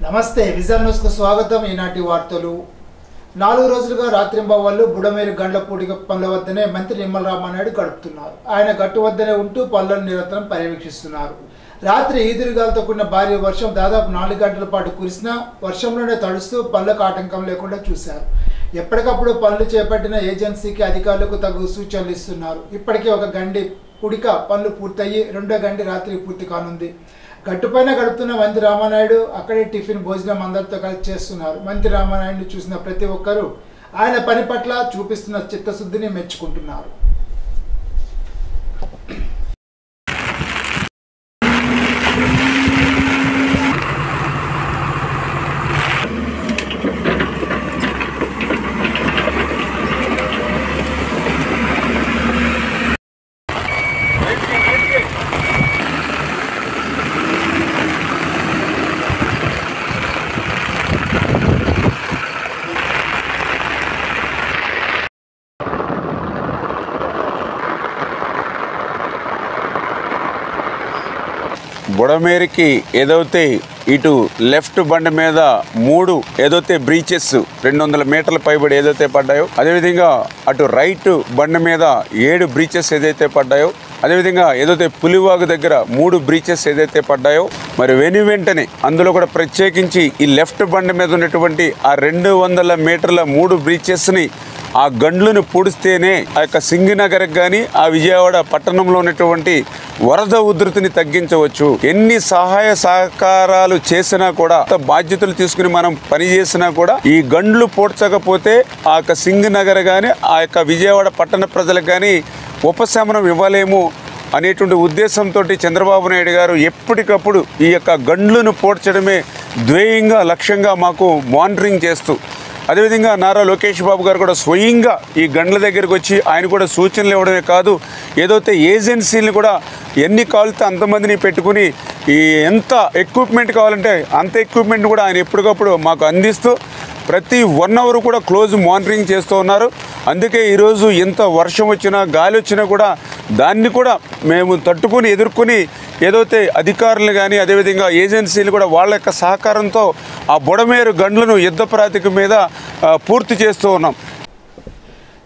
నమస్తే vision news కు స్వాగతం. ఈనాటి వార్తలు. 4 రోజులుగా రాత్రింబవళ్లు బుడమేరు గండ్లపూడి పనుల వద్దనే మంత్రి నిమ్మల రామానాయుడు గడుపుతున్నారు. ఆయన గట్టు వద్దనే ఉంటూ పనులను నిరంతరం పర్యవేక్షిస్తున్నారు. రాత్రి ఈదురుగాలతో కూడిన భారీ వర్షం దాదాపు 4 గంటల పాటు కురిసినా వర్షంలోనే తడుస్తూ పనులకు ఆటంకం లేకుండా చూశారు. ఎప్పటికప్పుడు పనులు చేపట్టిన ఏజెన్సీకి అధికారులకు తగు సూచనలు ఇస్తున్నారు. ఇప్పటికే ఒక గండి పుడిక పనులు పూర్తయ్యి రెండో గండి రాత్రి పూర్తి కానుంది. గట్టుపైన గడుపుతున్న మంత్రి రామానాయుడు అక్కడే టిఫిన్ భోజనం అందరితో కలిసి చేస్తున్నారు. మంత్రి రామానాయుడు చూసిన ప్రతి ఒక్కరూ ఆయన పని పట్ల చూపిస్తున్న చిత్తశుద్ధిని మెచ్చుకుంటున్నారు. బుడమేరుకి ఏదైతే ఇటు లెఫ్ట్ బండి మీద 3 ఏదైతే బ్రీచెస్ 200 మీటర్ల పైబడి ఏదైతే పడ్డాయో, అదేవిధంగా అటు రైట్ బండి మీద 7 బ్రీచెస్ ఏదైతే పడ్డాయో, అదేవిధంగా ఏదైతే పులివాగు దగ్గర 3 బ్రీచెస్ ఏదైతే పడ్డాయో, మరి వెంటనే అందులో కూడా ప్రత్యేకించి ఈ లెఫ్ట్ బండి మీద ఉన్నటువంటి ఆ 200 మీటర్ల 3 బ్రీచెస్ని ఆ గండ్లను పూడిస్తేనే ఆ యొక్క సింగినగర్కి కానీ ఆ విజయవాడ పట్టణంలో ఉన్నటువంటి వరద ఉధృతిని తగ్గించవచ్చు. ఎన్ని సహాయ సహకారాలు చేసినా కూడా, బాధ్యతలు తీసుకుని మనం పని చేసినా కూడా ఈ గండ్లు పూడ్చకపోతే ఆ యొక్క సింగినగర్ కానీ ఆ యొక్క విజయవాడ పట్టణ ప్రజలకు కానీ ఉపశమనం ఇవ్వలేము అనేటువంటి ఉద్దేశంతో చంద్రబాబు నాయుడు గారు ఎప్పటికప్పుడు ఈ యొక్క గండ్లను పూడ్చడమే ధ్యేయంగా లక్ష్యంగా మాకు మానిటరింగ్ చేస్తూ, అదేవిధంగా నారా లోకేష్ బాబు గారు కూడా స్వయంగా ఈ గండ్ల దగ్గరికి వచ్చి ఆయన కూడా సూచనలు ఇవ్వడమే కాదు, ఏదైతే ఏజెన్సీలను కూడా ఎన్ని కావాలితే అంతమందిని పెట్టుకుని ఈ ఎంత ఎక్విప్మెంట్ కావాలంటే అంత ఎక్విప్మెంట్ కూడా ఆయన ఎప్పటికప్పుడు మాకు అందిస్తూ ప్రతి 1 అవర్ కూడా క్లోజ్ మానిటరింగ్ చేస్తూ ఉన్నారు. అందుకే ఈరోజు ఎంత వర్షం వచ్చినా గాలి వచ్చినా కూడా దాన్ని కూడా మేము తట్టుకొని ఎదుర్కొని ఏదైతే అధికారులు కానీ అదేవిధంగా ఏజెన్సీలు కూడా వాళ్ళ యొక్క సహకారంతో ఆ బుడమేరు గండ్లను యుద్ధ ప్రాతిక మీద పూర్తి చేస్తూ ఉన్నాం.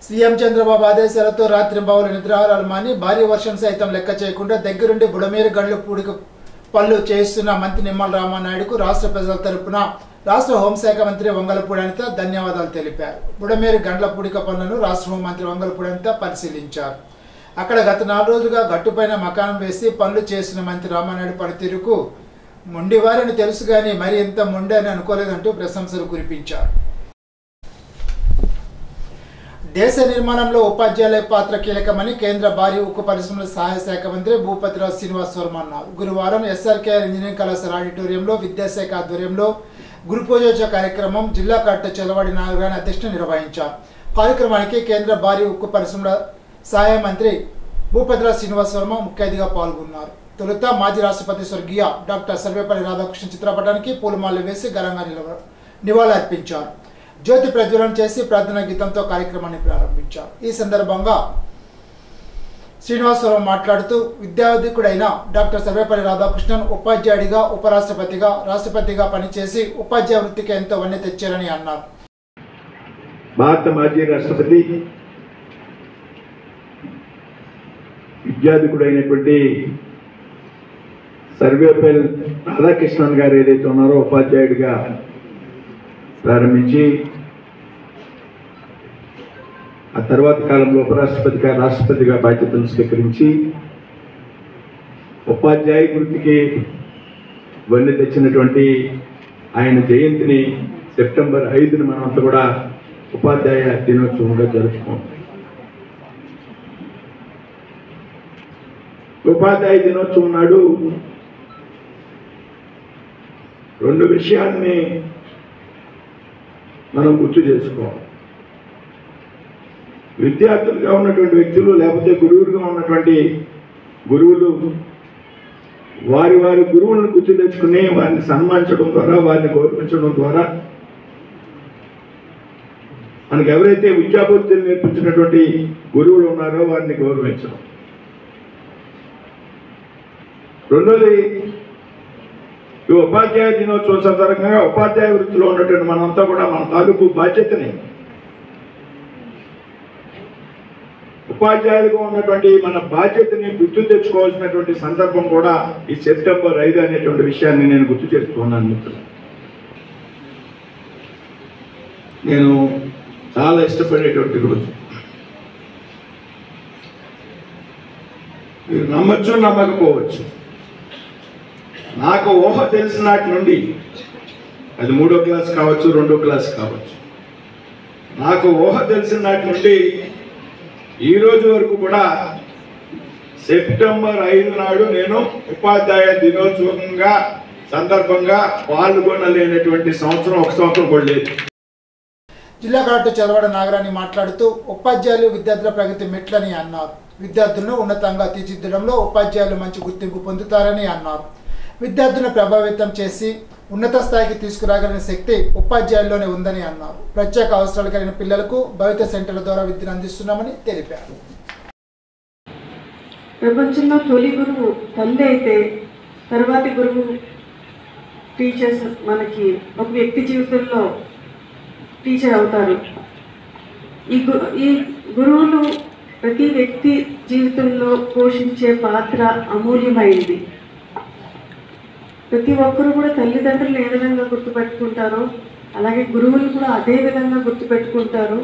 సీఎం చంద్రబాబు ఆదేశాలతో రాత్రింబవళ్లు నిద్రాహారాలు మాని భారీ వర్షం సైతం లెక్క చేయకుండా దగ్గరుండి బుడమేరు గండ్లు పూడిక పనులు చేస్తున్న మంత్రి నిమ్మల రామానాయుడుకు రాష్ట్ర ప్రజల తరపున రాష్ట్ర హోంశాఖ మంత్రి వంగలపూడి అనిత ధన్యవాదాలు తెలిపారు. బుడమేరు గండ్ల పూడిక పనులను రాష్ట్ర హోంమంత్రి వంగలపూడి అనిత పరిశీలించారు. అక్కడ గత 4 రోజులుగా గట్టుపైన మకానం వేసి పనులు చేసిన మంత్రి రామానాయుడు పనితీరుకు మొండివారని తెలుసు కానీ మరి ఇంత మొండి అని అనుకోలేదంటూ ప్రశంసలు కురిపించారు. దేశ నిర్మాణంలో ఉపాధ్యాయుల పాత్ర కీలకమని కేంద్ర భారీ ఉక్కు పరిశ్రమల సహాయ శాఖ మంత్రి భూపతిరాజు శ్రీనివాస్ వర్మ అన్నారు. గురువారం ఎస్ఆర్కేఆర్ ఇంజనీరింగ్ కళాశాల ఆడిటోరియంలో విద్యాశాఖ ఆధ్వర్యంలో గురు పూజోత్సవ కార్యక్రమం జిల్లా కలెక్టర్ చలవాడి నాగరాణి అధ్యక్షతన నిర్వహించారు. కార్యక్రమానికి కేంద్ర భారీ ఉక్కు పరిశ్రమల సహాయ మంత్రి భూపతిరాజు శ్రీనివాస్ వర్మ ముఖ్య అతిథిగా పాల్గొన్నారు. తొలుత మాజీ రాష్ట్రపతి స్వర్గీయ డాక్టర్ సర్వేపల్లి రాధాకృష్ణ చిత్రపటానికి పూలమాలలు వేసి ఘనంగా నివాళులర్పించారు. జ్యోతి ప్రజ్వలన చేసి ప్రార్థనా గీతంతో కార్యక్రమాన్ని ప్రారంభించారు. ఈ సందర్భంగా శ్రీనివాసరావు మాట్లాడుతూ విద్యాధికుడైన డాక్టర్ సర్వేపల్లి రాధాకృష్ణన్ ఉపాధ్యాయుడిగా, ఉపరాష్ట్రపతిగా, రాష్ట్రపతిగా పనిచేసి ఉపాధ్యాయ వృత్తికి ఎంతో వన్నె తెచ్చారని అన్నారు. భారత మాజీ రాష్ట్రపతి విద్యాధికుడైనటువంటి సర్వేపల్లి రాధాకృష్ణన్ గారు ఏదైతే ఉన్నారో ఉపాధ్యాయుడిగా ప్రారంభించి ఆ తర్వాత కాలంలో ఉపరాష్ట్రపతిగా, రాష్ట్రపతిగా బాధ్యతలు స్వీకరించి ఉపాధ్యాయ వృత్తికి వన్నె తెచ్చినటువంటి ఆయన జయంతిని సెప్టెంబర్ 5న మనంతా కూడా ఉపాధ్యాయ దినోత్సవంగా జరుపుకోం. ఉపాధ్యాయ దినోత్సవం నాడు 2 విషయాల్ని మనం గుర్తు చేసుకోవాలి. విద్యార్థులుగా ఉన్నటువంటి వ్యక్తులు లేకపోతే గురువులుగా ఉన్నటువంటి గురువులు వారి గురువులను గుర్తు తెచ్చుకుని వారిని సన్మానించడం ద్వారా, వారిని గౌరవించడం ద్వారా మనకు ఎవరైతే విద్యాబుద్ధులు నేర్పించినటువంటి గురువులు ఉన్నారో వారిని గౌరవించడం. రెండోది ఈ ఉపాధ్యాయ దినోత్సవం సందర్భంగా ఉపాధ్యాయ వృత్తిలో ఉన్నటువంటి మనంతా కూడా మన తాలూకు బాధ్యతని, ఉపాధ్యాయులుగా ఉన్నటువంటి మన బాధ్యతని గుర్తు తెచ్చుకోవాల్సినటువంటి సందర్భం కూడా ఈ సెప్టెంబర్ 5 అనేటువంటి విషయాన్ని నేను గుర్తు చేస్తున్నాను మిత్రులు. నేను చాలా ఇష్టపడేటువంటి రోజు. మీరు నమ్మచ్చు నమ్మకపోవచ్చు, నాకు ఊహ తెలిసినాటి నుండి, అది 3వ క్లాస్ కావచ్చు 2వ క్లాస్ కావచ్చు, నాకు ఊహ తెలిసిన నాటి నుండి ఈ రోజు వరకు కూడా సెప్టెంబర్ 5 నాడు నేను ఉపాధ్యాయ దినోత్సవంగా సందర్భంగా పాల్గొనలేనటువంటి సంవత్సరం ఒక సంవత్సరం కూడా లేదు. జిల్లా కలెక్టర్ చదవాడ నాగరాణి మాట్లాడుతూ ఉపాధ్యాయులు విద్యార్థుల ప్రగతి మెట్లని అన్నారు. విద్యార్థులను ఉన్నతంగా తీర్చిదిద్దడంలో ఉపాధ్యాయులు మంచి గుర్తింపు పొందుతారని అన్నారు. విద్యార్థులను ప్రభావితం చేసి ఉన్నత స్థాయికి తీసుకురాగలిగిన శక్తి ఉపాధ్యాయుల్లోనే ఉందని అన్నారు. ప్రత్యేక అవసరాలు కలిగిన పిల్లలకు భవిత సెంటర్ల ద్వారా విద్యను అందిస్తున్నామని తెలిపారు. ప్రపంచంలో తొలి గురువు తల్లి అయితే తర్వాతి గురువు టీచర్స్ మనకి ఒక వ్యక్తి జీవితంలో టీచర్ అవుతారు. ఈ గురువులు ప్రతి వ్యక్తి జీవితంలో పోషించే పాత్ర అమూల్యమైంది. ప్రతి ఒక్కరూ కూడా తల్లిదండ్రులు ఏ విధంగా గుర్తుపెట్టుకుంటారో అలాగే గురువులు కూడా అదే విధంగా గుర్తుపెట్టుకుంటారు.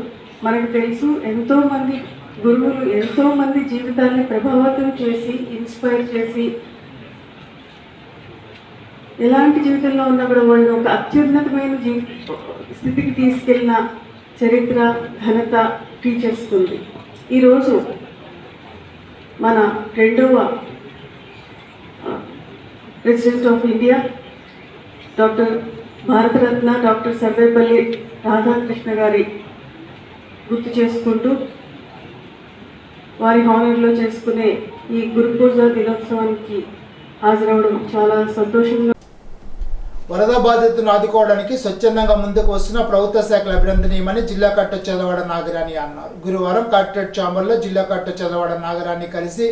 మనకు తెలుసు ఎంతోమంది గురువులు ఎంతోమంది జీవితాన్ని ప్రభావితం చేసి ఇన్స్పైర్ చేసి ఎలాంటి జీవితంలో ఉన్నా కూడా వాళ్ళు ఒక అత్యున్నతమైన స్థితికి తీసుకెళ్ళిన చరిత్ర ఘనత టీచర్స్ ఉంది. ఈరోజు మన 2వ president of India doctor Bharat Ratna doctor Sarvepalli Radhakrishna గారి గుర్తు చేసుకుంటూ వారి హానర్లో చేసుకునే ఈ గురు పూజ దినోత్సవానికి హాజరవడం చాలా సంతోషంగా. వరద బాధితులను ఆదుకోవడానికి స్వచ్ఛందంగా ముందుకు వస్తున్న ప్రభుత్వ శాఖలు అభినందనీయమని జిల్లా కలెక్టర్ చదవాడ నాగరాణి అన్నారు. గురువారం కలెక్టరేట్ ఛాంబర్లో జిల్లా కలెక్టర్ చదవాడ నాగరాణి కలిసి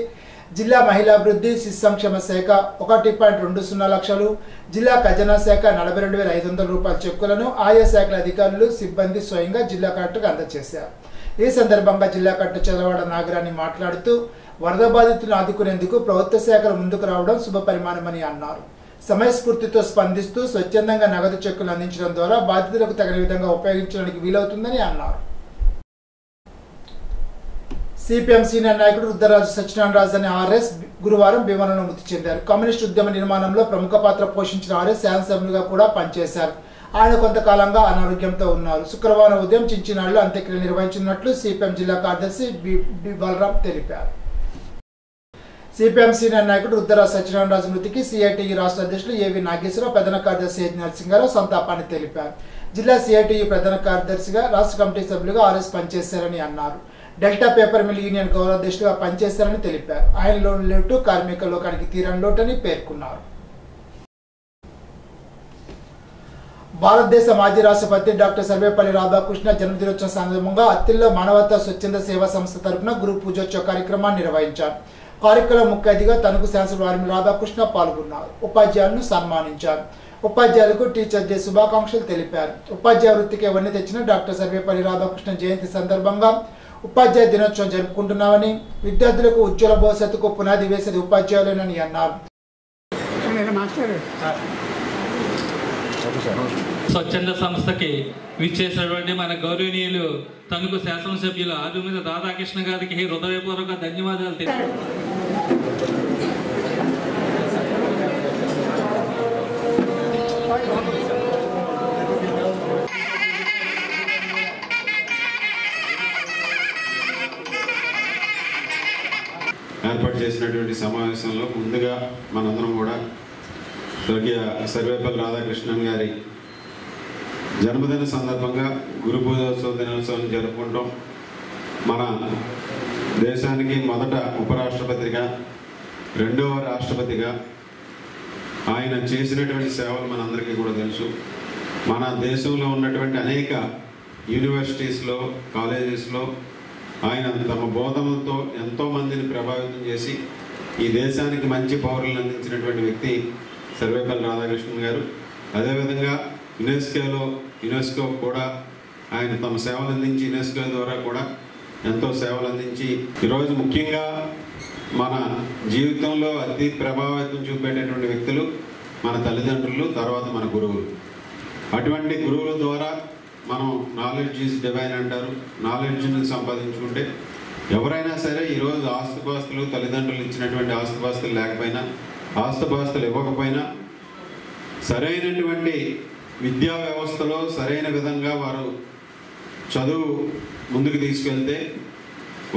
జిల్లా మహిళాభివృద్ధి శిశు సంక్షేమ శాఖ 1.20 లక్షలు, జిల్లా ఖజానా శాఖ 42,500 రూపాయల చెక్కులను ఆయా శాఖల అధికారులు సిబ్బంది స్వయంగా జిల్లా కలెక్టర్కు అందజేశారు. ఈ సందర్భంగా జిల్లా కలెక్టర్ చదవాడ నాగరాణి మాట్లాడుతూ వరద బాధితులను ఆదుకునేందుకు ప్రభుత్వ శాఖలు ముందుకు రావడం శుభపరిమాణమని అన్నారు. సమయస్ఫూర్తితో స్పందిస్తూ స్వచ్ఛందంగా నగదు చెక్కులు అందించడం ద్వారా బాధితులకు తగిన విధంగా ఉపయోగించడానికి వీలవుతుందని అన్నారు. సిపిఎం సీనియర్ నాయకుడు రుద్రరాజు సత్యనారాయణ అనే ఆర్ఎస్ గురువారం భీమవరంలో మృతి చెందారు. కమ్యూనిస్టు ఉద్యమ నిర్మాణంలో ప్రముఖ పాత్ర పోషించిన ఆర్ఎస్ శాసనసభ్యులుగా కూడా పనిచేశారు. ఆయన కొంతకాలంగా అనారోగ్యంతో ఉన్నారు. శుక్రవారం ఉదయం చించినాడులో అంత్యక్రియలు నిర్వహించినట్లు సిపిఎం జిల్లా కార్యదర్శి బి బలరాం తెలిపారు. సిపిఎం సీనియర్ నాయకుడు రుద్రరాజు సత్యనారాయణ మృతికి సిఐటియు రాష్ట్ర అధ్యక్షులు ఏవి నాగేశ్వరరావు, ప్రధాన కార్యదర్శి హెచ్ నరసింహారావు సంతాపాన్ని తెలిపారు. జిల్లా సిఐటియు ప్రధాన కార్యదర్శిగా రాష్ట్ర కమిటీ సభ్యులుగా ఆర్ఎస్ పనిచేశారని అన్నారు. డెల్టా పేపర్ మిల్ యూనియన్ గౌరవాధ్యక్షులుగా పనిచేశారని తెలిపారు. ఆయనలోని లోటు కార్మిక లోకానికి తీరని లోటని పేర్కొన్నారు. భారతదేశ మాజీ రాష్ట్రపతి డాక్టర్ సర్వేపల్లి రాధాకృష్ణ జన్మదినోత్సవం సందర్భంగా అత్తిల్లో మానవతా స్వచ్ఛంద సేవా సంస్థ తరఫున గురు పూజోత్సవ కార్యక్రమాన్ని నిర్వహించారు. కార్యక్రమం ముఖ్య అతిథిగా తణుకు శాసనసభ్యులు వారిమి రాధాకృష్ణ పాల్గొన్నారు. ఉపాధ్యాయులను సన్మానించారు. ఉపాధ్యాయులకు టీచర్ డే శుభాకాంక్షలు తెలిపారు. ఉపాధ్యాయ వృత్తికి ఎవరిని తెచ్చిన డాక్టర్ సర్వేపల్లి రాధాకృష్ణ జయంతి సందర్భంగా ఉపాధ్యాయ దినోత్సవం జరుపుకుంటున్నామని, విద్యార్థులకు ఉజ్వల భవిష్యత్తుకు పునాది వేసేది ఉపాధ్యాయులేనని అన్నారు. స్వచ్ఛంద సంస్థకి విచ్చేసినటువంటి మన గౌరవనీయులు తణుకు శాసనసభ్యులు ఆదిమూల రాధాకృష్ణ గారికి హృదయపూర్వక ధన్యవాదాలు తెలిపారు. ఏర్పాటు చేసినటువంటి సమావేశంలో ముందుగా మనందరం కూడా స్వర్గీయ సర్వేపల్లి రాధాకృష్ణన్ గారి జన్మదిన సందర్భంగా గురు పూజోత్సవ దినోత్సవం జరుపుకుంటాం. మన దేశానికి మొదట ఉపరాష్ట్రపతిగా, 2వ రాష్ట్రపతిగా ఆయన చేసినటువంటి సేవలు మనందరికీ కూడా తెలుసు. మన దేశంలో ఉన్నటువంటి అనేక యూనివర్సిటీస్లో, కాలేజెస్లో ఆయన తమ బోధనలతో ఎంతోమందిని ప్రభావితం చేసి ఈ దేశానికి మంచి పౌరులను అందించినటువంటి వ్యక్తి సర్వేపల్లి రాధాకృష్ణన్ గారు. అదేవిధంగా యునెస్కో కూడా ఆయన తమ సేవలు అందించి యునెస్కో ద్వారా కూడా ఎంతో సేవలు అందించి ఈరోజు ముఖ్యంగా మన జీవితంలో అతి ప్రభావితం చూపేటటువంటి వ్యక్తులు మన తల్లిదండ్రులు, తర్వాత మన గురువులు. అటువంటి గురువుల ద్వారా మనం నాలెడ్జ్ ఈజ్ డివైన్ అంటారు. నాలెడ్జ్ని సంపాదించుకుంటే ఎవరైనా సరే ఈరోజు ఆస్తిపాస్తులు తల్లిదండ్రులు ఇచ్చినటువంటి ఆస్తిపాస్తులు లేకపోయినా, ఆస్తిపాస్తులు ఇవ్వకపోయినా సరైనటువంటి విద్యా వ్యవస్థలో సరైన విధంగా వారు చదువు ముందుకు తీసుకెళ్తే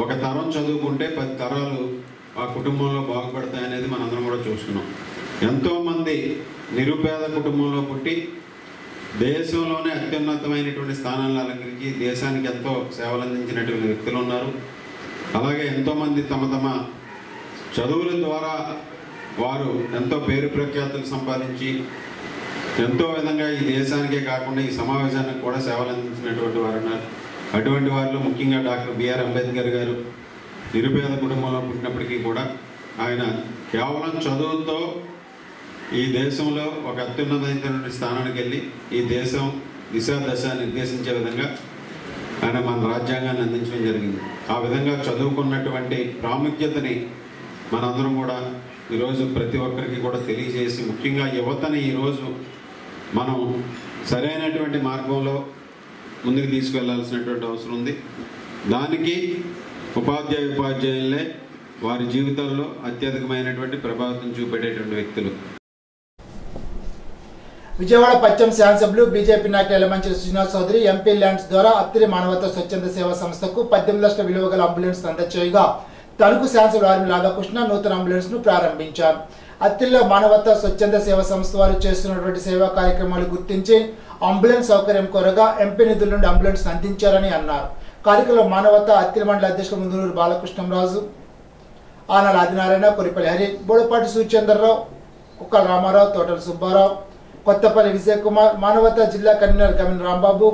ఒక తరం చదువుకుంటే 10 తరాలు ఆ కుటుంబంలో బాగుపడతాయనేది మనందరం కూడా చూస్తున్నాం. ఎంతోమంది నిరుపేద కుటుంబంలో పుట్టి దేశంలోనే అత్యున్నతమైనటువంటి స్థానాలను అలంకరించి దేశానికి ఎంతో సేవలు అందించినటువంటి వ్యక్తులు ఉన్నారు. అలాగే ఎంతోమంది తమ చదువుల ద్వారా వారు ఎంతో పేరు ప్రఖ్యాతులు సంపాదించి ఎంతో విధంగా ఈ దేశానికే కాకుండా ఈ సమావేశానికి కూడా సేవలు అందించినటువంటి వారు ఉన్నారు. అటువంటి వారిలో ముఖ్యంగా డాక్టర్ బిఆర్ అంబేద్కర్ గారు నిరుపేద కుటుంబంలో పుట్టినప్పటికీ కూడా ఆయన కేవలం చదువుతో ఈ దేశంలో ఒక అత్యున్నతమైనటువంటి స్థానానికి వెళ్ళి ఈ దేశం దశ నిర్దేశించే విధంగా ఆయన మన రాజ్యాంగాన్ని అందించడం జరిగింది. ఆ విధంగా చదువుకున్నటువంటి ప్రాముఖ్యతని మనందరం కూడా ఈరోజు ప్రతి ఒక్కరికి కూడా తెలియజేసి, ముఖ్యంగా యువతని ఈరోజు మనం సరైనటువంటి మార్గంలో ముందుకు తీసుకెళ్లాల్సినటువంటి అవసరం ఉంది. దానికి ఉపాధ్యాయులే వారి జీవితాల్లో అత్యధికమైనటువంటి ప్రభావితం చూపెట్టేటువంటి వ్యక్తులు. విజయవాడ పశ్చిమ శాసనసభ్యులు బీజేపీ నాయకులు ఎలమంచిలి సుజనా చౌదరి ఎంపీ ల్యాండ్స్ ద్వారా అత్తిలి మానవతా స్వచ్ఛంద సేవా సంస్థకు 18 లక్షల విలువ గల అంబులెన్స్ అందచేయగా తణుకు శాసనసభ్యులు ఆర్మీ రాధాకృష్ణ నూతన అంబులెన్స్ ను ప్రారంభించారు. అత్తిలిలో మానవతా స్వచ్ఛంద సేవా సంస్థ వారు చేస్తున్నటువంటి సేవా కార్యక్రమాలు గుర్తించి అంబులెన్స్ సౌకర్యం కోరగా ఎంపీ నిధుల నుండి అంబులెన్స్ అందించారని అన్నారు. కార్యక్రమంలో మానవతా అత్తిలి మండల అధ్యక్షులు ముందునూరు బాలకృష్ణరాజు, ఆనాల ఆదినారాయణ, కొరిపల్లి హరి, బోడపాటి సూర్యచంద్రరావు, కుక్కల రామారావు, తోటల సుబ్బారావు, కొత్తపల్లి విజయ్ కుమార్, మానవతా జిల్లా convener Gamin Rambabu,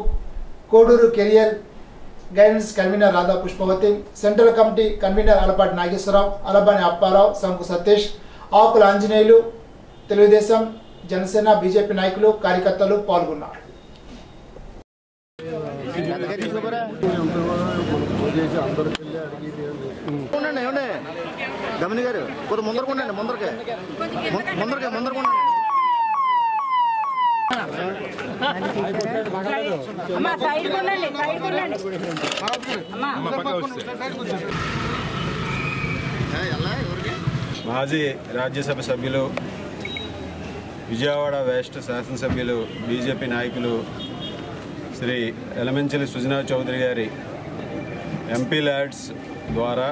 Koduru career guidance convener Radha Pushpavathi, central committee convener Alapati Nageswararao, Alabani Apparao, Shanku Satish, Akula Anjaneyulu, Telugudesam, Janasena, BJP నాయకులు, కార్యకర్తలు పాల్గొన్నారు. మాజీ రాజ్యసభ సభ్యులు, విజయవాడ వెస్ట్ శాసనసభ్యులు, బీజేపీ నాయకులు శ్రీ ఎలమంచిలి సుజనా చౌదరి గారి ఎంపీ ల్యాడ్స్ ద్వారా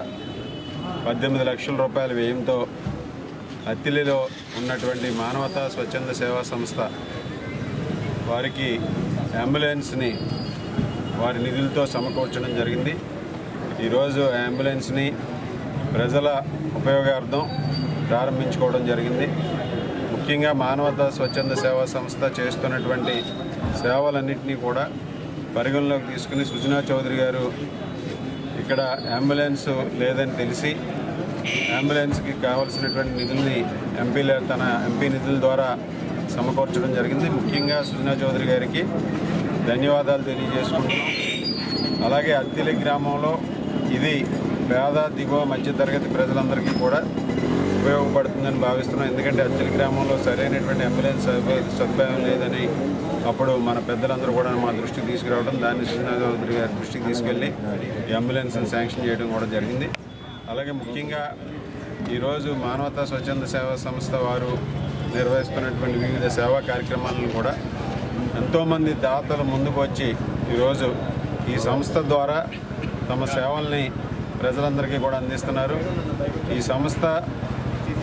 18 లక్షల రూపాయల వ్యయంతో అత్తిలిలో ఉన్నటువంటి మానవతా స్వచ్ఛంద సేవా సంస్థ వారికి అంబులెన్స్ని వారి నిధులతో సమకూర్చడం జరిగింది. ఈరోజు అంబులెన్స్ని ప్రజల ఉపయోగార్థం ప్రారంభించుకోవడం జరిగింది. ముఖ్యంగా మానవతా స్వచ్ఛంద సేవా సంస్థ చేస్తున్నటువంటి సేవలన్నింటినీ కూడా పరిగణలోకి తీసుకుని సుజనా చౌదరి గారు ఇక్కడ అంబులెన్స్ లేదని తెలిసి అంబులెన్స్కి కావాల్సినటువంటి నిధుల్ని తన ఎంపీ నిధుల ద్వారా సమకూర్చడం జరిగింది. ముఖ్యంగా సుజనా చౌదరి గారికి ధన్యవాదాలు తెలియజేసుకుంటున్నాం. అలాగే అత్తిలి గ్రామంలో ఇది పేద దిగువ మధ్యతరగతి ప్రజలందరికీ కూడా ఉపయోగపడుతుందని భావిస్తున్నాం. ఎందుకంటే అత్తిలి గ్రామంలో సరైనటువంటి అంబులెన్స్ సదుపాయం లేదని అప్పుడు మన పెద్దలందరూ కూడా మా దృష్టికి తీసుకురావడం, దాన్ని సుజనా చౌదరి గారి దృష్టికి తీసుకెళ్ళి ఈ అంబులెన్స్ని శాంక్షన్ చేయడం కూడా జరిగింది. అలాగే ముఖ్యంగా ఈరోజు మానవతా స్వచ్ఛంద సేవా సంస్థ వారు నిర్వహిస్తున్నటువంటి వివిధ సేవా కార్యక్రమాలను కూడా ఎంతోమంది దాతలు ముందుకు వచ్చి ఈరోజు ఈ సంస్థ ద్వారా తమ సేవల్ని ప్రజలందరికీ కూడా అందిస్తున్నారు. ఈ సంస్థ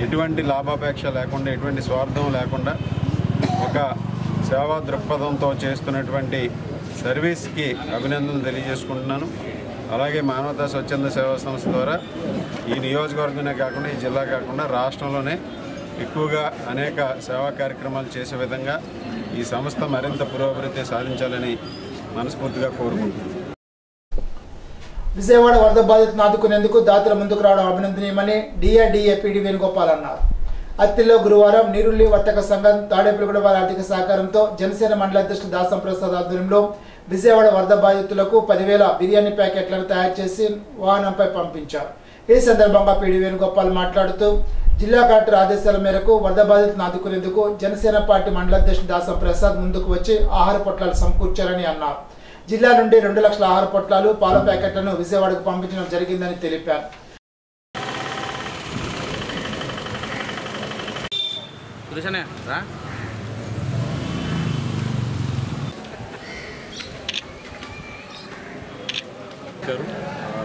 ఎటువంటి లాభాపేక్ష లేకుండా, ఎటువంటి స్వార్థం లేకుండా ఒక సేవా దృక్పథంతో చేస్తున్నటువంటి సర్వీస్కి అభినందనలు తెలియజేసుకుంటున్నాను. అలాగే మానవతా స్వచ్ఛంద సేవా సంస్థ ద్వారా ఈ నియోజకవర్గమే కాకుండా, ఈ జిల్లా కాకుండా రాష్ట్రంలోనే ఎక్కువగా అనేక సేవా కార్యక్రమాలు చేసే విధంగా ఈ సంస్థ మరింత పురోభివృద్ధి సాధించాలని మనస్ఫూర్తిగా కోరుకుంటున్నాను. విజయవాడ వరద బాధితులను ఆదుకునేందుకు దాతల ముందుకు రావడం అభినందనీయమని డిఆర్డీఏ పీడీ వేణుగోపాల్ అన్నారు. అత్తిలో గురువారం నీరుల్లి వర్తక సంఘం తాడేపల్లిగూడ వారి ఆర్థిక సహకారంతో జనసేన మండల అధ్యక్షుడు దాసం ప్రసాద్ ఆధ్వర్యంలో విజయవాడ వరద బాధితులకు 10,000 బిర్యానీ ప్యాకెట్లను తయారు చేసి వాహనంపై పంపించారు. ఈ సందర్భంగా పీడీ వేణుగోపాల్ మాట్లాడుతూ జిల్లా కలెక్టర్ ఆదేశాల మేరకు వరద బాధితులను ఆదుకునేందుకు జనసేన పార్టీ మండల అధ్యక్షుడు దాసం ప్రసాద్ ముందుకు వచ్చి ఆహార పొట్లాలు సమకూర్చారని అన్నారు. జిల్లా నుండి 2 లక్షల ఆహార పొట్లాలు పాల ప్యాకెట్లను విజయవాడకు పంపించడం జరిగిందని తెలిపారు.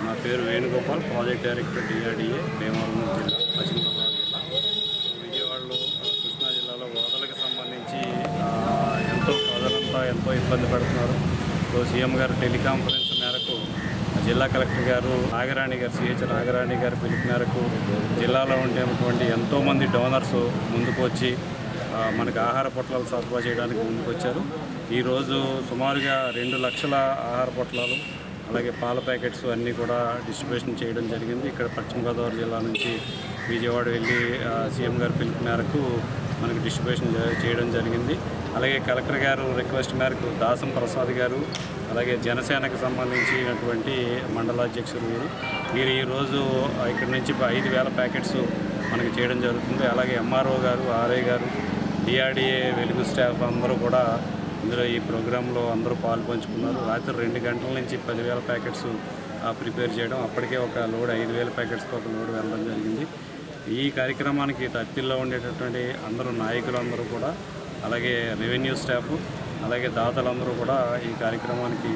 నా పేరు Venugopal, project director DRDA, Bhimavaram జిల్లా, పశ్చిమ గోదావరి జిల్లా. విజయవాడలో కృష్ణా జిల్లాలో వరదలకు సంబంధించి ప్రజలంతా ఎంతో ఇబ్బంది పడుతున్నారు. సో సీఎం గారు టెలికాన్ఫరెన్స్ మేరకు జిల్లా కలెక్టర్ గారు నాగరాణి గారు, సిహెచ్ నాగరాణి గారి పిలుపు మేరకు జిల్లాలో ఉండేటువంటి ఎంతోమంది డోనర్స్ ముందుకు వచ్చి మనకు ఆహార పొట్లాలు సరఫరా చేయడానికి ముందుకు వచ్చారు. ఈరోజు సుమారుగా 2 లక్షల ఆహార పొట్లాలు అలాగే పాల ప్యాకెట్స్ అన్నీ కూడా డిస్ట్రిబ్యూషన్ చేయడం జరిగింది. ఇక్కడ పశ్చిమ గోదావరి జిల్లా నుంచి విజయవాడ వెళ్ళి సీఎం గారి పిలుపు మేరకు మనకి డిస్ట్రిబ్యూషన్ చేయడం జరిగింది. అలాగే కలెక్టర్ గారు రిక్వెస్ట్ మేరకు దాసం ప్రసాద్ గారు అలాగే జనసేనకు సంబంధించినటువంటి మండలాధ్యక్షులు వీరు ఈరోజు ఇక్కడ నుంచి 5,000 ప్యాకెట్స్ మనకి చేయడం జరుగుతుంది. అలాగే ఎంఆర్ఓ గారు, ఆర్ఐ గారు, డిఆర్డిఏ వెలుగు స్టాఫ్ అందరూ కూడా ఇందులో ఈ ప్రోగ్రాంలో అందరూ పాల్పంచుకున్నారు. రాత్రి 2 గంటల నుంచి 10,000 ప్యాకెట్స్ ప్రిపేర్ చేయడం, అప్పటికే ఒక లోడ్ 5,000 ప్యాకెట్స్తో ఒక లోడ్ వెళ్ళడం జరిగింది. ఈ కార్యక్రమానికి అత్తిల్లో ఉండేటటువంటి అందరూ నాయకులందరూ కూడా అలాగే రెవెన్యూ స్టాఫ్ అలాగే దాతలందరూ కూడా ఈ కార్యక్రమానికి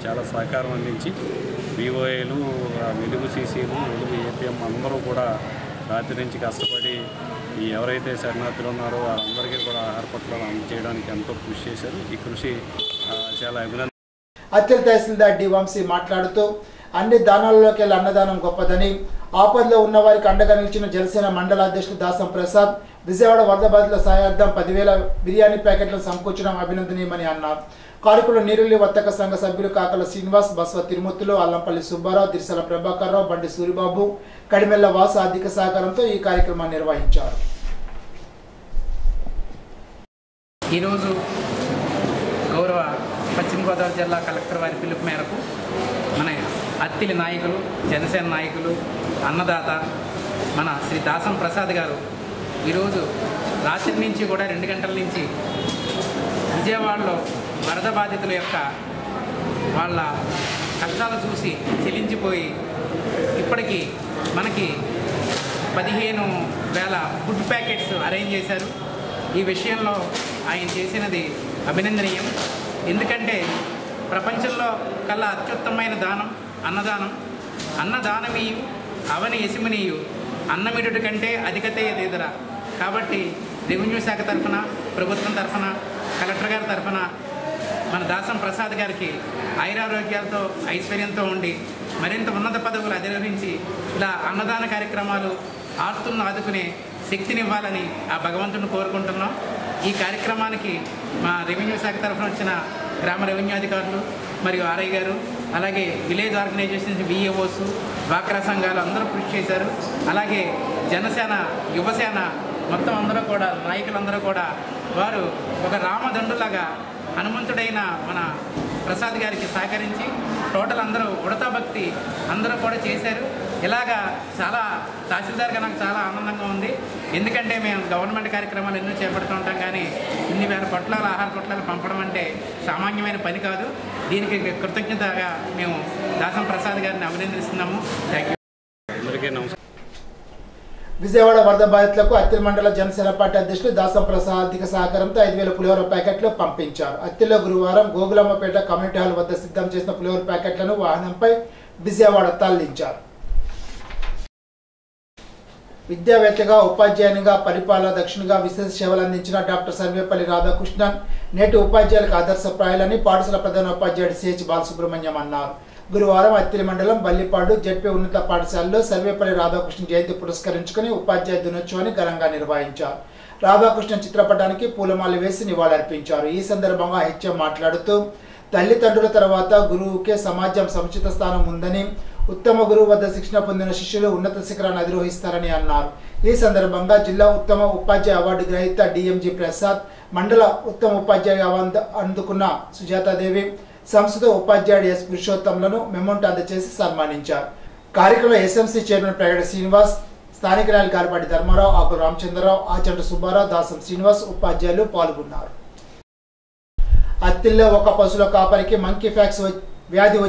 చాలా సహకారం అందించి విఓఏలు, వెలుగు సీసీలు, వెలుగు ఏపీఎం అందరూ కూడా రాత్రి నుంచి కష్టపడి ఈ ఎవరైతే శరణార్థులు ఉన్నారో వారందరికీ కూడా ఆహార పొట్లాలు అందజేయడానికి ఎంతో కృషి చేశారు. ఈ కృషి చాలా అభినందన. అత్తిలి తహసీల్దార్ డి వంశీ మాట్లాడుతూ అన్ని దానాలలోకి అన్నదానం గొప్పదని, ఆపదలో ఉన్న వారికి అండగా నిలిచిన జనసేన మండల అధ్యక్షుడు దాసం ప్రసాద్ విజయవాడ వరద బాధితుల సహాయార్థం 10,000 బిర్యానీ ప్యాకెట్లను సమకూర్చడం అభినందనీయమని అన్నారు. కార్యక్రమంలో నీరుల్లి వర్తక సంఘ సభ్యులు కాకల శ్రీనివాస్, బస్వ తిరుమూర్తులు, అల్లంపల్లి సుబ్బారావు, దిర్సల ప్రభాకర్ రావు, బండి సూరిబాబు, కడిమెల్ల వాసు ఆర్థిక సహకారంతో ఈ కార్యక్రమాన్ని నిర్వహించారు. ఈరోజు గౌరవ పశ్చిమ గోదావరి జిల్లా కలెక్టర్ వారి పిలుపు మేరకు మన అత్తిలి నాయకులు, జనసేన నాయకులు, అన్నదాత మన శ్రీ దాసం ప్రసాద్ గారు ఈరోజు రాత్రి నుంచి కూడా 2 గంటల నుంచి విజయవాడలో వరద బాధితుల యొక్క వాళ్ళ కష్టాలు చూసి చెలించిపోయి ఇప్పటికీ మనకి 15,000 ఫుడ్ ప్యాకెట్స్ అరేంజ్ చేశారు. ఈ విషయంలో ఆయన చేసినది అభినందనీయం. ఎందుకంటే ప్రపంచంలో కల్లా అత్యుత్తమైన దానం అన్నదానం. అన్నదానమీయు అవని యశమనీయు అన్నమిడుటి కంటే అధికతే ఎదురా. కాబట్టి రెవెన్యూ శాఖ తరఫున, ప్రభుత్వం తరఫున, కలెక్టర్ గారి తరఫున మన దాసం ప్రసాద్ గారికి ఆయురారోగ్యాలతో ఐశ్వర్యంతో ఉండి మరింత ఉన్నత పదవులు అధిరోహించి ఇలా అన్నదాన కార్యక్రమాలు ఆర్తులను ఆదుకునే శక్తినివ్వాలని ఆ భగవంతుని కోరుకుంటున్నాం. ఈ కార్యక్రమానికి మా రెవెన్యూ శాఖ తరఫున వచ్చిన గ్రామ రెవెన్యూ అధికారులు మరియు ఆర్ఐ గారు, అలాగే విలేజ్ ఆర్గనైజేషన్స్, విఏఓస్, డ్వాక్రా సంఘాలు అందరూ కృషి చేశారు. అలాగే జనసేన, యువసేన మొత్తం అందరూ కూడా, నాయకులందరూ కూడా వారు ఒక రామదండులాగా హనుమంతుడైన మన ప్రసాద్ గారికి సహకరించి టోటల్ అందరూ ఉడతా భక్తి అందరూ కూడా చేశారు. ఇలాగా చాలా తహసీల్దార్గా నాకు చాలా ఆనందంగా ఉంది. ఎందుకంటే మేము గవర్నమెంట్ కార్యక్రమాలు ఎన్నో చేపడుతూ ఉంటాం, కానీ ఇన్ని వేల పొట్లాలు ఆహార పొట్లాలు పంపడం అంటే సామాన్యమైన పని కాదు. దీనికి కృతజ్ఞతగా మేము దాసం ప్రసాద్ గారిని అభినందిస్తున్నాము. Thank you. అందరికీ నమస్కారం. విజయవాడ వరద బాధితులకు అత్తిలి మండల జనసేన పార్టీ అధ్యక్షులు దాసం ప్రసాద్ ఆర్థిక సహకారంతో 5,000 పులిహోర ప్యాకెట్లు పంపించారు. అత్తిలిలో గురువారం గోగులమ్మపేట కమ్యూనిటీ హాల్ వద్ద సిద్ధం చేసిన పులిహోర ప్యాకెట్లను వాహనంపై విజయవాడ తరలించారు. విద్యావేత్తగా, ఉపాధ్యాయునిగా, పరిపాలన దక్షునిగా విశేష సేవలు అందించిన డాక్టర్ సర్వేపల్లి రాధాకృష్ణన్ నేటి ఉపాధ్యాయులకు ఆదర్శప్రాయాలని పాఠశాల ప్రధాన ఉపాధ్యాయుడు సిహెచ్ బాలసుబ్రహ్మణ్యం అన్నారు. గురువారం అత్తిలి మండలం బల్లిపాడు జెడ్పీ ఉన్నత పాఠశాలలో సర్వేపల్లి రాధాకృష్ణ జయంతి పురస్కరించుకుని ఉపాధ్యాయ దినోత్సవాన్ని ఘనంగా నిర్వహించారు. రాధాకృష్ణ చిత్రపటానికి పూలమాల వేసి నివాళులర్పించారు. ఈ సందర్భంగా హెచ్ఎం మాట్లాడుతూ తల్లిదండ్రుల తర్వాత గురువుకే సమాజం సముచిత స్థానం ఉందని, ఉత్తమ గురువు వద్ద శిక్షణ పొందిన శిష్యులు ఉన్నత శిఖరాన్ని అధిరోహిస్తారని అన్నారు. ఈ సందర్భంగా జిల్లా ఉత్తమ ఉపాధ్యాయ అవార్డు గ్రహీత డిఎంజీ ప్రసాద్, మండల ఉత్తమ ఉపాధ్యాయ అవార్డు అందుకున్న సుజాతాదేవి, సంస్థ ఉపాధ్యాయుడు ఎస్ పురుషోత్తంలను మెమోంటో అందజేసి సన్మానించారు. కార్యక్రమంలో ఎస్ఎంసీ చైర్మన్ ప్రగడ శ్రీనివాస్, స్థానిక నాయకులు గారపాటి ధర్మారావు, ఆకుల రామచంద్రరావు, ఆచంట సుబ్బారావు, దాసం శ్రీనివాస్, ఉపాధ్యాయులు పాల్గొన్నారు. అత్తిల్లో ఒక పశువుల కాపరికి మంకీ ఫ్యాక్స్ వ్యాధి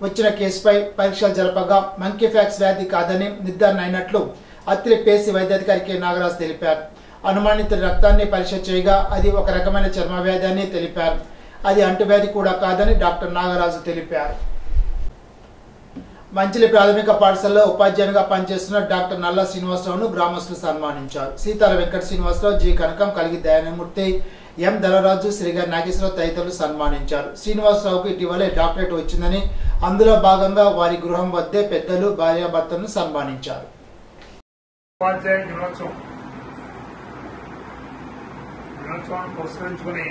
వచ్చిన కేసుపై పరీక్షలు జరపగా మంకీ ఫ్యాక్స్ వ్యాధి కాదని నిర్ధారణ అయినట్లు అత్తిలి పేసి వైద్యాధికారి కె నాగరాజు తెలిపారు. అనుమానిత రక్తాన్ని పరీక్ష చేయగా అది ఒక రకమైన చర్మ వ్యాధి అని తెలిపారు. అది అంటువ్యాధి కూడా కాదని డాక్టర్ నాగరాజు తెలిపారు. మంచిలి ప్రాథమిక పాఠశాలలో ఉపాధ్యాయునిగా పనిచేస్తున్న డాక్టర్ నల్ల శ్రీనివాసరావును గ్రామస్తులు సన్మానించారు. సీతాల వెంకట శ్రీనివాసరావు, జి కనకం, కలిగి దయానమూర్తి, ఎం ధనరాజు, శ్రీగారి నాగేశ్వరరావు తదితరులు సన్మానించారు. శ్రీనివాసరావుకు ఇటీవలే డాక్టరేట్ వచ్చిందని, అందులో భాగంగా వారి గృహం వద్దే పెద్దలు భార్యాభర్తలను సన్మానించారు. ఉపాధ్యాయ దినోత్సవాన్ని పురస్కరించుకుని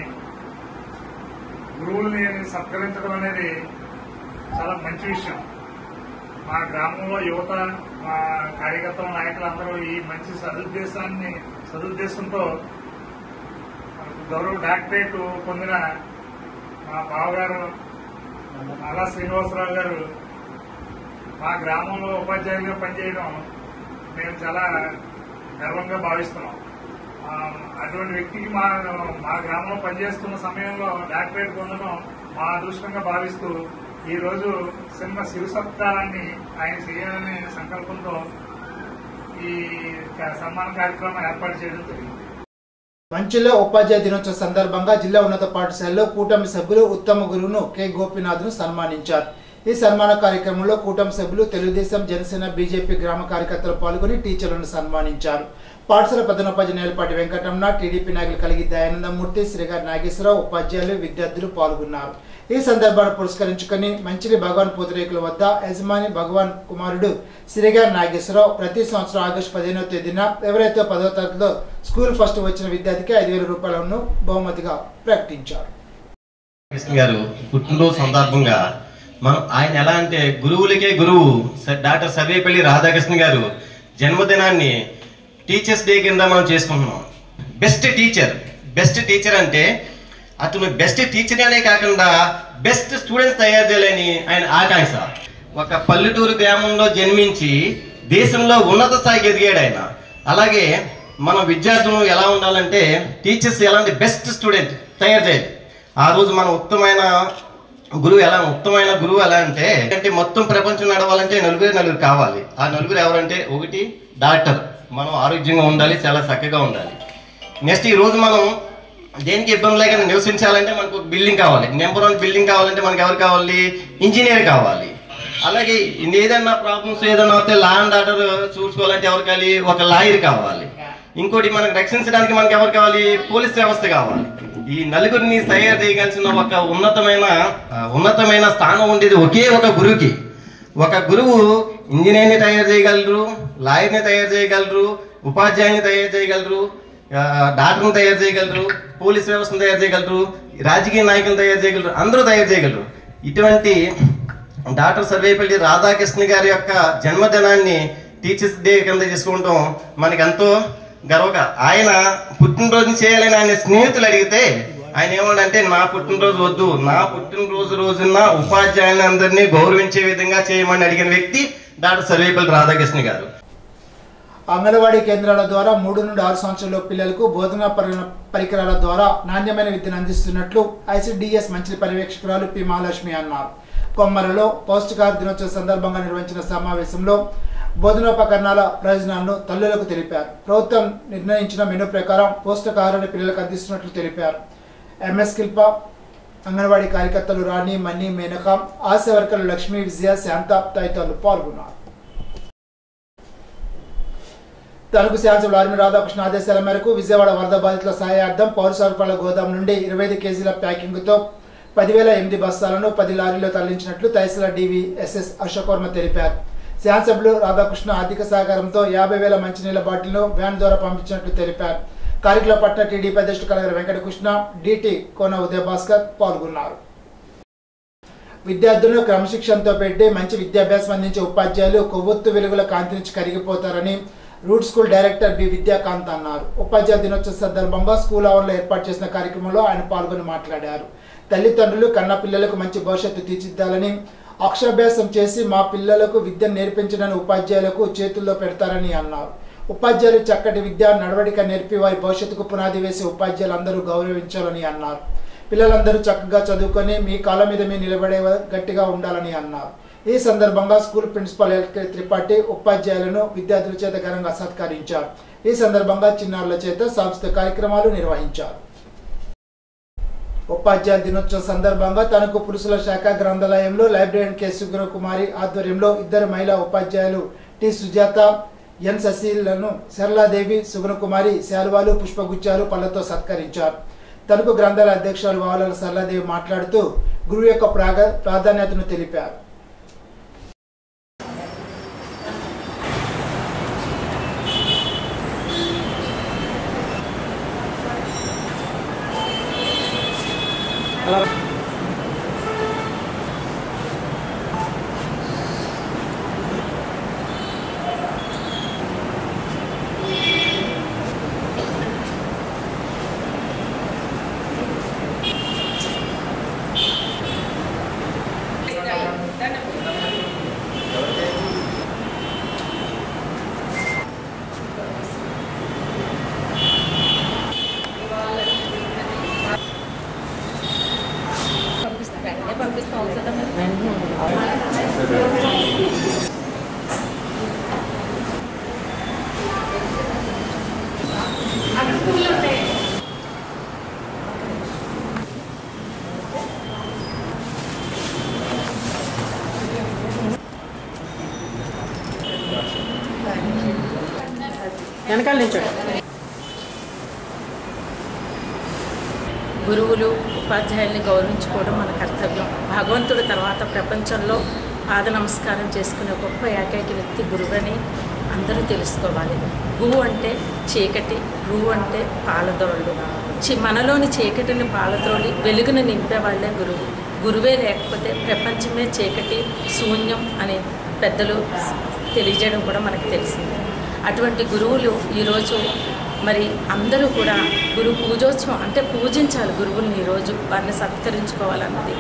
గురువుల్ని సత్కరించడం అనేది చాలా మంచి విషయం. మా గ్రామంలో యువత, మా కార్యకర్తల నాయకులందరూ ఈ మంచి సదుద్దేశంతో గౌరవ డాక్టరేట్ పొందిన మా బావగారు నల్ల శ్రీనివాసరావు గారు మా గ్రామంలో ఉపాధ్యాయులుగా పనిచేయడం మేము చాలా గర్వంగా భావిస్తున్నాం. అటువంటి వ్యక్తికి మా గ్రామంలో పనిచేస్తున్న సమయంలో డాక్టరేట్ పొందడం మా అదృష్టంగా భావిస్తూ ఈ రోజు చిన్న శిరు సత్కారాన్ని ఆయన చేయాలనే సంకల్పంతో ఈ సన్మాన కార్యక్రమం ఏర్పాటు చేయడం జరిగింది. మంచిలో ఉపాధ్యాయ దినోత్సవ సందర్భంగా జిల్లా ఉన్నత పాఠశాలలో కూటమి సభ్యులు ఉత్తమ గురువును కె గోపీనాథ్ను సన్మానించారు. ఈ సన్మాన కార్యక్రమంలో కూటమి సభ్యులు, తెలుగుదేశం, జనసేన, బీజేపీ గ్రామ కార్యకర్తలు పాల్గొని టీచర్లను సన్మానించారు. పాఠశాల ప్రధానోపాధ్యాయులు నేలపాటి వెంకటరమణ, టీడీపీ నాయకులు కలిగి దయానందమూర్తి, శ్రీగారి నాగేశ్వరరావు, ఉపాధ్యాయులు, విద్యార్థులు పాల్గొన్నారు. ఈ సందర్భాన్ని పురస్కరించుకుని మంచిలి భగవాన్ పూతరేకుల వద్ద యజమాని భగవాన్ కుమారుడు శ్రీగారి నాగేశ్వరరావు ప్రతి సంవత్సరం ఆగస్టు 15వ తేదీన ఎవరైతే 10వ తరగతిలో స్కూల్ ఫస్ట్ వచ్చిన విద్యార్థికి 5,000 రూపాయలను బహుమతిగా ప్రకటించారు. గారు పుట్టినరోజు సందర్భంగా మనం ఆయన ఎలా అంటే గురువులకే గురువు డాక్టర్ సర్వేపల్లి రాధాకృష్ణ గారు జన్మదినాన్ని టీచర్స్ డే కింద మనం చేసుకుంటున్నాం. బెస్ట్ టీచర్ అంటే అతను బెస్ట్ టీచర్ అనే కాకుండా బెస్ట్ స్టూడెంట్స్ తయారు చేయాలని ఆయన ఆకాంక్ష. ఒక పల్లెటూరు గ్రామంలో జన్మించి దేశంలో ఉన్నత స్థాయికి ఎదిగాడు ఆయన. అలాగే మన విద్యార్థులు ఎలా ఉండాలంటే టీచర్స్ ఎలాంటి బెస్ట్ స్టూడెంట్ తయారు చేయాలి. ఆ రోజు మన ఉత్తమైన గురువు ఎలా అంటే మొత్తం ప్రపంచం నడవాలంటే నలుగురు కావాలి. ఆ నలుగురు ఎవరంటే, ఒకటి డాక్టర్, మనం ఆరోగ్యంగా ఉండాలి, చాలా చక్కగా ఉండాలి. నెక్స్ట్ ఈ రోజు మనం దేనికి ఇబ్బంది లేకుండా నివసించాలంటే మనకు ఒక బిల్డింగ్ కావాలి. నెంబర్ 1 బిల్డింగ్ కావాలంటే మనకు ఎవరు కావాలి? ఇంజనీర్ కావాలి. అలాగే ఏదైనా ప్రాబ్లమ్స్ ఏదైనా వస్తే లా అండ్ ఆర్డర్ చూసుకోవాలంటే ఎవరు కావాలి? ఒక లాయర్ కావాలి. ఇంకోటి మనకు రక్షించడానికి మనకు ఎవరు కావాలి? పోలీస్ వ్యవస్థ కావాలి. ఈ నలుగురిని తయారు చేయగలిసిన ఒక ఉన్నతమైన స్థానం ఉండేది ఒకే ఒక గురువుకి. ఒక గురువు ఇంజనీర్ని తయారు చేయగలరు, లాయర్ని తయారు చేయగలరు, ఉపాధ్యాయుని తయారు చేయగలరు, డాక్టర్ని తయారు చేయగలరు, పోలీస్ వ్యవస్థను తయారు చేయగలరు, రాజకీయ నాయకులను తయారు చేయగలరు, అందరూ తయారు చేయగలరు. ఇటువంటి డాక్టర్ సర్వేపల్లి రాధాకృష్ణ గారి యొక్క జన్మదినాన్ని టీచర్స్ డే కింద చేసుకోవడం మనకి ఎంతో గర్వగా. ఆయన పుట్టినరోజుని చేయాలని ఆయన స్నేహితులు అడిగితే ఆయన ఏమంటే, నా పుట్టినరోజు వద్దు, నా పుట్టినరోజు రోజున ఉపాధ్యాయులందరినీ గౌరవించే విధంగా చేయమని అడిగిన వ్యక్తి డాక్టర్ సర్వేపల్లి రాధాకృష్ణ గారు. అంగన్వాడీ కేంద్రాల ద్వారా 3 నుండి 6 సంవత్సరాల పిల్లలకు బోధనా పరికరాల ద్వారా నాణ్యమైన విద్యను అందిస్తున్నట్లు ఐసిడిఎస్ మంచిలి పర్యవేక్షకురాలు పి మహాలక్ష్మి అన్నారు. కొమ్మరలో పౌష్టికాహార దినోత్సవం సందర్భంగా నిర్వహించిన సమావేశంలో బోధనోపకరణాల ప్రయోజనాలను తల్లులకు తెలిపారు. ప్రభుత్వం నిర్ణయించిన మెనూ ప్రకారం పౌష్టికాహారాన్ని పిల్లలకు అందిస్తున్నట్లు తెలిపారు. ఎంఎస్ శిల్ప, అంగన్వాడీ కార్యకర్తలు రాణి, మణి, మేనక, ఆశా వర్కర్లు లక్ష్మి, విజయ, శాంత తదితరులు పాల్గొన్నారు. తణుకు శాసనసభ్యులు ఆర్మీ రాధాకృష్ణ ఆదేశాల మేరకు విజయవాడ వరద బాధితుల సహాయార్థం పౌర సరఫరాల గోదాం నుండి 25 కేజీల ప్యాకింగ్తో 10,008 బస్తాలను 10 లారీల్లో తరలించినట్లు తహసీల్దార్ డివిఎస్ఎస్ అశోక్ వర్మ తెలిపారు. శాసనసభ్యులు రాధాకృష్ణ ఆర్థిక సహకారంతో 50,000 మంచినీళ్ల బాటిల్ను వ్యాన్ ద్వారా పంపించినట్లు తెలిపారు. కార్యక్రమంలో పట్న టీడీపీ అధ్యక్షుడు కలగర వెంకటకృష్ణ, డిటి కోన ఉదయభాస్కర్ పాల్గొన్నారు. విద్యార్థులను క్రమశిక్షణతో పెట్టి మంచి విద్యాభ్యాసం అందించే ఉపాధ్యాయులు కొవ్వొత్తు వెలుగుల కాంతి నుంచి కరిగిపోతారని రూట్ స్కూల్ డైరెక్టర్ బి విద్యాకాంత్ అన్నారు. ఉపాధ్యాయ దినోత్సవ సందర్భంగా స్కూల్ అవర్లో ఏర్పాటు చేసిన కార్యక్రమంలో ఆయన పాల్గొని మాట్లాడారు. తల్లిదండ్రులు కన్న పిల్లలకు మంచి భవిష్యత్తు తీర్చిదిద్దాలని, అక్షరాభ్యాసం చేసి మా పిల్లలకు విద్యను నేర్పించడానికి ఉపాధ్యాయులకు చేతుల్లో పెడతారని అన్నారు. ఉపాధ్యాయులు చక్కటి విద్య నడవడిక నేర్పి వారి భవిష్యత్తుకు పునాది వేసి ఉపాధ్యాయులందరూ గౌరవించాలని అన్నారు. పిల్లలందరూ చక్కగా చదువుకొని మీ కాళ్ళ మీద మీ నిలబడే గట్టిగా ఉండాలని అన్నారు. ఈ సందర్భంగా స్కూల్ ప్రిన్సిపల్ ఎల్కే త్రిపాఠి ఉపాధ్యాయులను విద్యార్థుల చేత ఘనంగా సత్కరించారు. ఈ సందర్భంగా చిన్నారుల చేత సాంస్కృతిక కార్యక్రమాలు నిర్వహించారు. ఉపాధ్యాయుల దినోత్సవం సందర్భంగా తణుకు పురుషుల శాఖ గ్రంథాలయంలో లైబ్రరీయన్ కె సుగుణకుమారి ఆధ్వర్యంలో ఇద్దరు మహిళా ఉపాధ్యాయులు టి సుజాత ఎన్ శశిలను సరళాదేవి సుగుణకుమారి శాలువాలు పుష్పగుచ్చాలు పళ్లతో సత్కరించారు. తణుకు గ్రంథాలయ అధ్యక్షురాలు వావలాల సరళాదేవి మాట్లాడుతూ గురువు యొక్క ప్రాధాన్యతను తెలిపారు. గురువులు ఉపాధ్యాయుల్ని గౌరవించుకోవడం మన కర్తవ్యం. భగవంతుడి తర్వాత ప్రపంచంలో పాద నమస్కారం చేసుకునే గొప్ప ఏకైక వ్యక్తి గురువని అందరూ తెలుసుకోవాలి. గురువు అంటే చీకటి, గురువు అంటే పాలదోళ్ళు. మనలోని చీకటిని పాలద్రోలి వెలుగును నింపేవాళ్లే గురువు. గురువే లేకపోతే ప్రపంచమే చీకటి, శూన్యం అని పెద్దలు తెలియజేయడం కూడా మనకు తెలిసిందే. అటువంటి గురువులు ఈరోజు మరి అందరూ కూడా గురు పూజోత్సవం అంటే పూజించాలి గురువుల్ని. ఈరోజు వారిని సత్కరించుకోవాలన్నది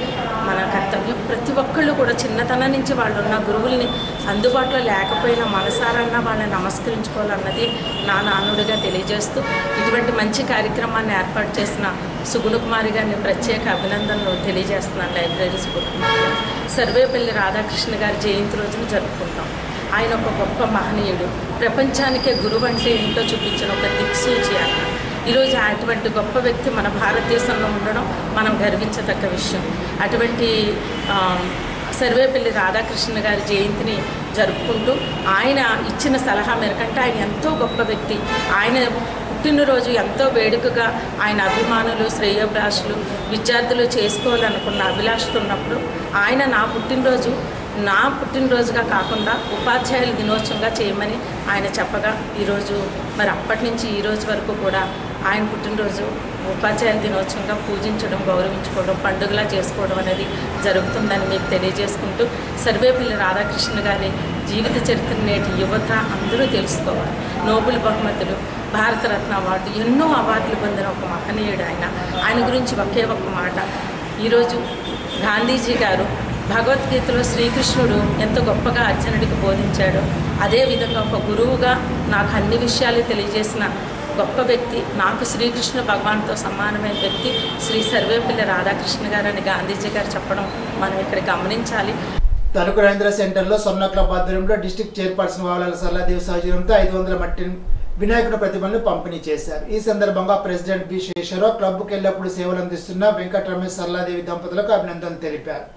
మన కర్తవ్యం. ప్రతి ఒక్కళ్ళు కూడా చిన్నతనం నుంచి వాళ్ళు ఉన్న గురువుల్ని అందుబాటులో లేకపోయినా మనసారన్నా వాళ్ళని నమస్కరించుకోవాలన్నది నా నానుడిగా తెలియజేస్తూ ఇటువంటి మంచి కార్యక్రమాన్ని ఏర్పాటు చేసిన సుగుణకుమారి గారిని ప్రత్యేక అభినందనలు తెలియజేస్తున్నాను. లైబ్రరీ స్కూల్ సర్వేపల్లి రాధాకృష్ణ గారి జయంతి రోజున జరుపుకుంటాం. ఆయన ఒక గొప్ప మహనీయుడు. ప్రపంచానికే గురువు అంటే ఏంటో చూపించిన ఒక దిక్సూచి ఆయన. ఈరోజు అటువంటి గొప్ప వ్యక్తి మన భారతదేశంలో ఉండడం మనం గర్వించదగ్గ విషయం. అటువంటి సర్వేపల్లి రాధాకృష్ణ గారి జయంతిని జరుపుకుంటూ ఆయన ఇచ్చిన సలహా మేరకంటే ఆయన ఎంతో గొప్ప వ్యక్తి. ఆయన పుట్టినరోజు ఎంతో వేడుకగా ఆయన అభిమానులు, శ్రేయోభిలాషులు, విద్యార్థులు చేసుకోవాలనుకున్న అభిలాషలు ఉన్నప్పుడు ఆయన నా పుట్టినరోజుగా కాకుండా ఉపాధ్యాయుల దినోత్సవంగా చేయమని ఆయన చెప్పగా ఈరోజు మరి అప్పటి నుంచి ఈ రోజు వరకు కూడా ఆయన పుట్టినరోజు ఉపాధ్యాయుల దినోత్సవంగా పూజించడం, గౌరవించుకోవడం, పండుగలా చేసుకోవడం అనేది జరుగుతుందని మీకు తెలియజేసుకుంటూ సర్వేపల్లి రాధాకృష్ణ గారి జీవిత చరిత్ర నేటి యువత అందరూ తెలుసుకోవాలి. నోబెల్ బహుమతులు, భారతరత్న అవార్డు, ఎన్నో అవార్డులు పొందిన ఒక మహనీయుడు ఆయన. ఆయన గురించి ఒకే ఒక్క మాట. ఈరోజు గాంధీజీ గారు భగవద్గీతలో శ్రీకృష్ణుడు ఎంత గొప్పగా అర్జునుడికి బోధించాడో అదేవిధంగా ఒక గురువుగా నాకు అన్ని విషయాలు తెలియజేసిన గొప్ప వ్యక్తి, నాకు శ్రీకృష్ణ భగవాన్తో సమానమైన వ్యక్తి శ్రీ సర్వేపల్లి రాధాకృష్ణ గారు అని గాంధీజీ గారు చెప్పడం మనం ఇక్కడ గమనించాలి. తణుకు రవీంద్ర సెంటర్లో స్వర్ణ క్లబ్ ఆధ్వర్యంలో డిస్ట్రిక్ట్ చైర్పర్సన్ వావలాల సరళాదేవి సహచర్యంతో 500 మట్టి వినాయకుడి ప్రతిమలను పంపిణీ చేశారు. ఈ సందర్భంగా ప్రెసిడెంట్ బి శేషరావు క్లబ్కు ఎల్లప్పుడూ సేవలు అందిస్తున్న వెంకట రమేష్ సరళాదేవి దంపతులకు అభినందనలు తెలిపారు.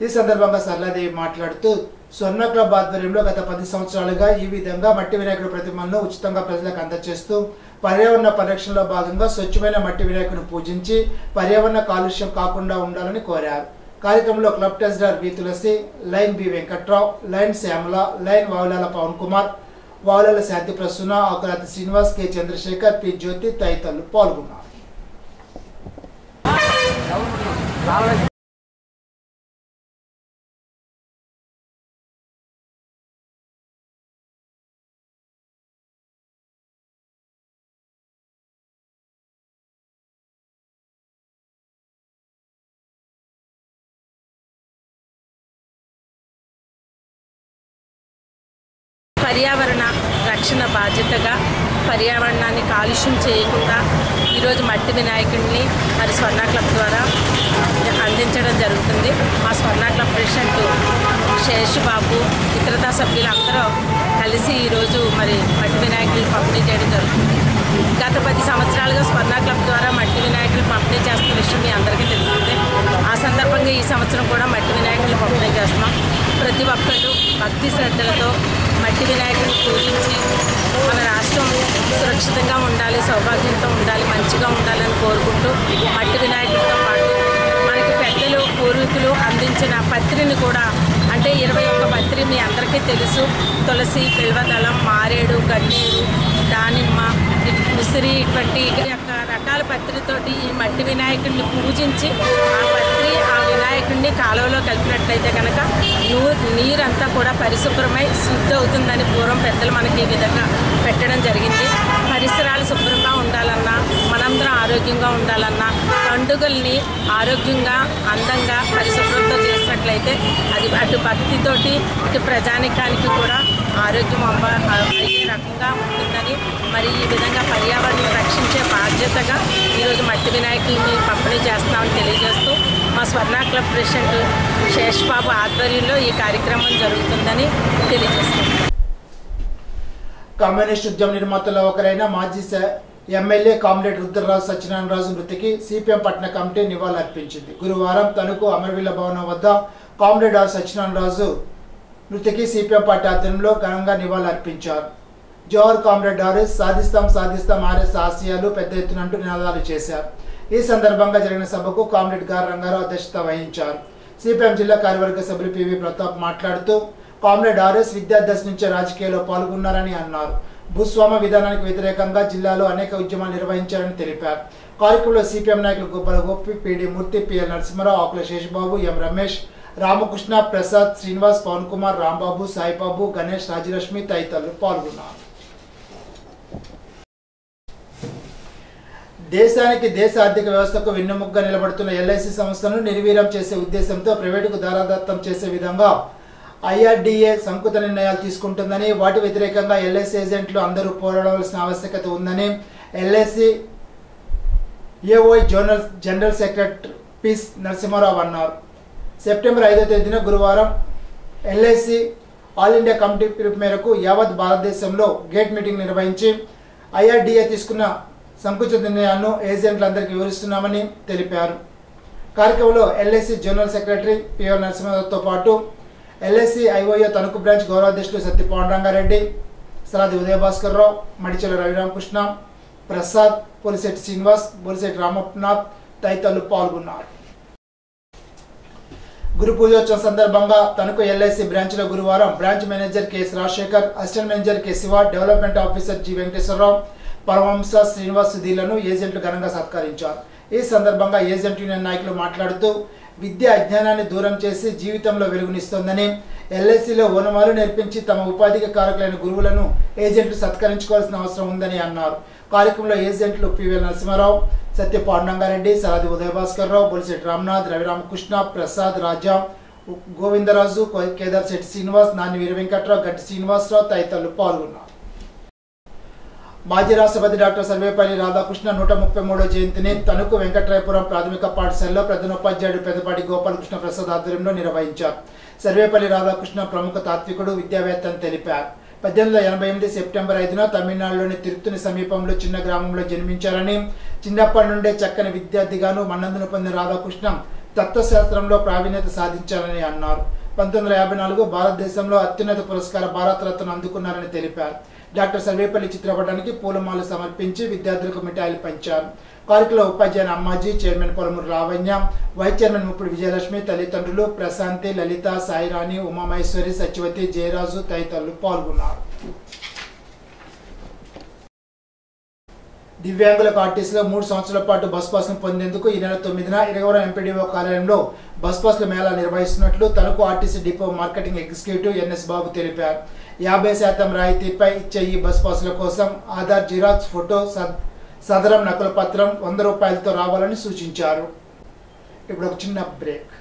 ఈ సందర్భంగా సరళాదేవి మాట్లాడుతూ స్వర్ణ క్లబ్ ఆధ్వర్యంలో గత 10 సంవత్సరాలుగా ఈ విధంగా మట్టి వినాయకుడి ప్రతిమలను ఉచితంగా ప్రజలకు అందజేస్తూ పర్యావరణ పరిరక్షణలో భాగంగా స్వచ్ఛమైన మట్టి వినాయకుడిని పూజించి పర్యావరణ కాలుష్యం కాకుండా ఉండాలని కోరారు. కార్యక్రమంలో club treasurer V Tulasi, Lion B Venkatrao, Lion Shyamala, Lion Vavulala Pavan Kumar, Vavulala Shanti Prasuna, Akurathi Srinivas, K Chandrasekhar, P Jyothi తదితరులు పాల్గొన్నారు. పర్యావరణ రక్షణ బాధ్యతగా పర్యావరణాన్ని కాలుష్యం చేయకుండా ఈరోజు మట్టి వినాయకుడిని మరి స్వర్ణ క్లబ్ ద్వారా అందించడం జరుగుతుంది. మా స్వర్ణ క్లబ్ ప్రెసిడెంట్ శేష్ బాబు ఇతరతా సభ్యులందరూ కలిసి ఈరోజు మరి మట్టి వినాయకులు పంపిణీ చేయడం జరుగుతుంది. గత 10 సంవత్సరాలుగా స్వర్ణ క్లబ్ ద్వారా మట్టి వినాయకులు పంపిణీ చేస్తున్న విషయం మీ అందరికీ తెలిసిందే. ఆ సందర్భంగా ఈ సంవత్సరం కూడా మట్టి వినాయకులు పంపిణీ చేస్తున్నాం. ప్రతి ఒక్కరు భక్తి శ్రద్ధలతో మట్టి వినాయకుడిని పూజించి మన రాష్ట్రం సురక్షితంగా ఉండాలి, సౌభాగ్యంతో ఉండాలి, మంచిగా ఉండాలని కోరుకుంటూ మట్టి వినాయకుడితో పాటు మనకి పెద్దలు పూర్వీకులు అందించిన పత్రిని కూడా అంటే 21 పత్రి మీ అందరికీ తెలుసు. తులసి, బిల్వదళం, మారేడు, గన్నేరు, దానిమ్మ, ఉసిరి ఇటువంటి రకాల పత్రితోటి ఈ మట్టి వినాయకుడిని పూజించి ఆ పత్రి ఆ వినాయకుడిని కాలువలో కలిపినట్లయితే కనుక నీరంతా కూడా పరిశుభ్రమై శుద్ధి అవుతుందని పూర్వం పెద్దలు మనకి ఈ విధంగా పెట్టడం జరిగింది. పరిసరాలు శుభ్రంగా ఉండాలన్నా, మనందరం ఆరోగ్యంగా ఉండాలన్నా పండుగల్ని ఆరోగ్యంగా అందంగా పరిశుభ్రంతో చేసినట్లయితే అది అటు భక్తితోటి ఇటు ప్రజానికానికి కూడా ఆరోగ్యం అయ్యే రకంగా ఉంటుందని మరి ఈ విధంగా పర్యావరణం రక్షించే బాధ్యతగా ఈరోజు మట్టి వినాయకుల్ని పంపిణీ చేస్తామని తెలియజేస్తూ మా స్వర్ణ క్లబ్ ప్రెసిడెంట్ శేష్ బాబు ఆధ్వర్యంలో ఈ కార్యక్రమం జరుగుతుందని తెలియజేస్తున్నాం. కమ్యూనిస్ట్ ఉద్యమ నిర్మాతల్లో ఒకరైన మాజీ ఎమ్మెల్యే కామ్రేడ్ రుద్రరాజు సత్యనారాయణరాజు మృతికి సిపిఎం పట్టణ కమిటీ నివాళులర్పించింది. గురువారం తణుకు అమరవీల భవనం వద్ద కామ్రేడ్ ఆర్ సత్యనారాయణరాజు మృతికి సిపిఎం పార్టీ ఆధ్వర్యంలో ఘనంగా నివాళులర్పించారు. జోహర్ కామ్రేడ్ ఆర్ఎస్, సాధిస్తాం సాధిస్తాం ఆర్ఎస్ ఆశయాలు పెద్ద ఎత్తున అంటూ నినాదాలు చేశారు. ఈ సందర్భంగా జరిగిన సభకు కామ్రేడ్ గారు రంగారావు అధ్యక్షత వహించారు. సిపిఎం జిల్లా కార్యవర్గ సభ్యులు పివి ప్రతాప్ మాట్లాడుతూ కామ్రేడ్ ఆర్ఎస్ విద్యాదశ నుంచే రాజకీయాల్లో పాల్గొన్నారని అన్నారు. భూస్వామ్య విధానానికి వ్యతిరేకంగా జిల్లాలో అనేక ఉద్యమాలు నిర్వహించారని తెలిపారు. కార్యక్రమంలో సిపిఎం నాయకులు గుబ్బల గోపి, పిడి మూర్తి, పిఎల్ నరసింహరావు, ఆకుల శేషబాబు, ఎం రమేష్, రామకృష్ణ, ప్రసాద్, శ్రీనివాస్, పవన్ కుమార్, రాంబాబు, సాయిబాబు, గణేష్, రాజలక్ష్మి తదితరులు పాల్గొన్నారు. దేశానికి దేశ ఆర్థిక వ్యవస్థకు వెన్నెముకగా నిలబడుతున్న ఎల్ఐసి సంస్థను నిర్వీర్యం చేసే ఉద్దేశంతో ప్రైవేటుకు దారాదత్తం చేసే విధంగా ఐఆర్డీఏ సంకుత నిర్ణయాలు తీసుకుంటుందని, వాటి వ్యతిరేకంగా ఎల్ఐసి ఏజెంట్లు అందరూ పోరాడవలసిన ఆవశ్యకత ఉందని ఎల్ఐసి ఏఓఐ జనరల్ సెక్రటరీ పిస్ నరసింహారావు అన్నారు. సెప్టెంబర్ 5వ తేదీన గురువారం ఎల్ఐసి ఆల్ ఇండియా కమిటీ పిలుపు మేరకు యావత్ భారతదేశంలో గేట్ మీటింగ్ నిర్వహించి ఐఆర్డీఏ తీసుకున్న సంకుచిత నిర్ణయాలను ఏజెంట్లందరికీ వివరిస్తున్నామని తెలిపారు. కార్యక్రమంలో ఎల్ఐసి జనరల్ సెక్రటరీ పిఎల్ నరసింహారావుతో పాటు ఎల్ఐసి ఐఓఏ తణుకు బ్రాంచ్ గౌరవాధ్యక్షులు సత్య పాండురంగారెడ్డి, సరాది ఉదయభాస్కర్ రావు, మడిచెల రవిరామకృష్ణ, ప్రసాద్, పోలిశెట్టి శ్రీనివాస్, బొలిశెట్టి రామనాథ్ తదితరులు పాల్గొన్నారు. గురు పూజోత్సవం సందర్భంగా తణుకు ఎల్ఐసి బ్రాంచ్లో గురువారం branch manager KS Rajasekhar, assistant manager K Siva, development officer G Venkateswararao, Paramahamsa Srinivas సుధీలను ఏజెంట్లు ఘనంగా సత్కరించారు. ఈ సందర్భంగా ఏజెంట్ యూనియన్ నాయకులు మాట్లాడుతూ విద్య అజ్ఞానాన్ని దూరం చేసి జీవితంలో వెలుగునిస్తోందని, ఎల్ఐసిలో ఓనమాలు నేర్పించి తమ ఉపాధికి కారకులైన గురువులను ఏజెంట్లు సత్కరించుకోవాల్సిన అవసరం ఉందని అన్నారు. కార్యక్రమంలో ఏజెంట్లు పివి నరసింహారావు, సత్య పాండురంగారెడ్డి, సరాది ఉదయభాస్కర్ రావు, బొలిశెట్టి రామనాథ్, రవిరామకృష్ణ, ప్రసాద్, రాజా, గోవిందరాజు, కేదార్ శెట్టి శ్రీనివాస్, నాని వీర వెంకట్రావు, గంటి శ్రీనివాసరావు తదితరులు పాల్గొన్నారు. మాజీ రాష్ట్రపతి డాక్టర్ సర్వేపల్లి రాధాకృష్ణ 133వ జయంతిని తణుకు వెంకట్రాయపురం ప్రాథమిక పాఠశాలలో ప్రధానోపాధ్యాయుడు పెద్దపాటి గోపాలకృష్ణ ప్రసాద్ ఆధ్వర్యంలో నిర్వహించారు. సర్వేపల్లి రాధాకృష్ణ ప్రముఖ తాత్వికుడు, విద్యావేత్త అని తెలిపారు. 1888 సెప్టెంబర్ 5న తమిళనాడులోని తిరుత్తని సమీపంలో చిన్న గ్రామంలో జన్మించారని, చిన్నప్పటి నుండే చక్కని విద్యార్థిగాను మన్నందును పొందిన రాధాకృష్ణ తత్వశాస్త్రంలో ప్రావీణ్యత సాధించారని అన్నారు. 1954 భారతదేశంలో అత్యున్నత పురస్కార భారతరత్న అందుకున్నారని తెలిపారు. డాక్టర్ సర్వేపల్లి చిత్రపటానికి పూలమాల సమర్పించి విద్యార్థులకు మిఠాయిలు పంచారు. కార్యక్రమంలో ఉపాధ్యాయుని Ammaji, chairman Polamuru Lavanya, vice chairman Muppudu Vijayalakshmi, తల్లిదండ్రులు ప్రశాంతి, లలిత, సాయిరాణి, ఉమామహేశ్వరి, సత్యవతి, జయరాజు తదితరులు పాల్గొన్నారు. దివ్యాంగులకు ఆర్టీసీలో 3 సంవత్సరాల పాటు బస్ పాస్ను పొందేందుకు ఈ నెల 9న ఇరగవరం ఎంపీడీఓ కార్యాలయంలో బస్ పాస్ల మేళా నిర్వహిస్తున్నట్లు Tanuku RTC depot marketing executive NS Babu తెలిపారు. 50% రాయితీపై ఇచ్చే ఈ బస్ పాస్ల కోసం ఆధార్ జిరాక్స్, ఫోటో, సదరం నకలు పత్రం 100 రూపాయలతో రావాలని సూచించారు. ఇప్పుడు ఒక చిన్న బ్రేక్.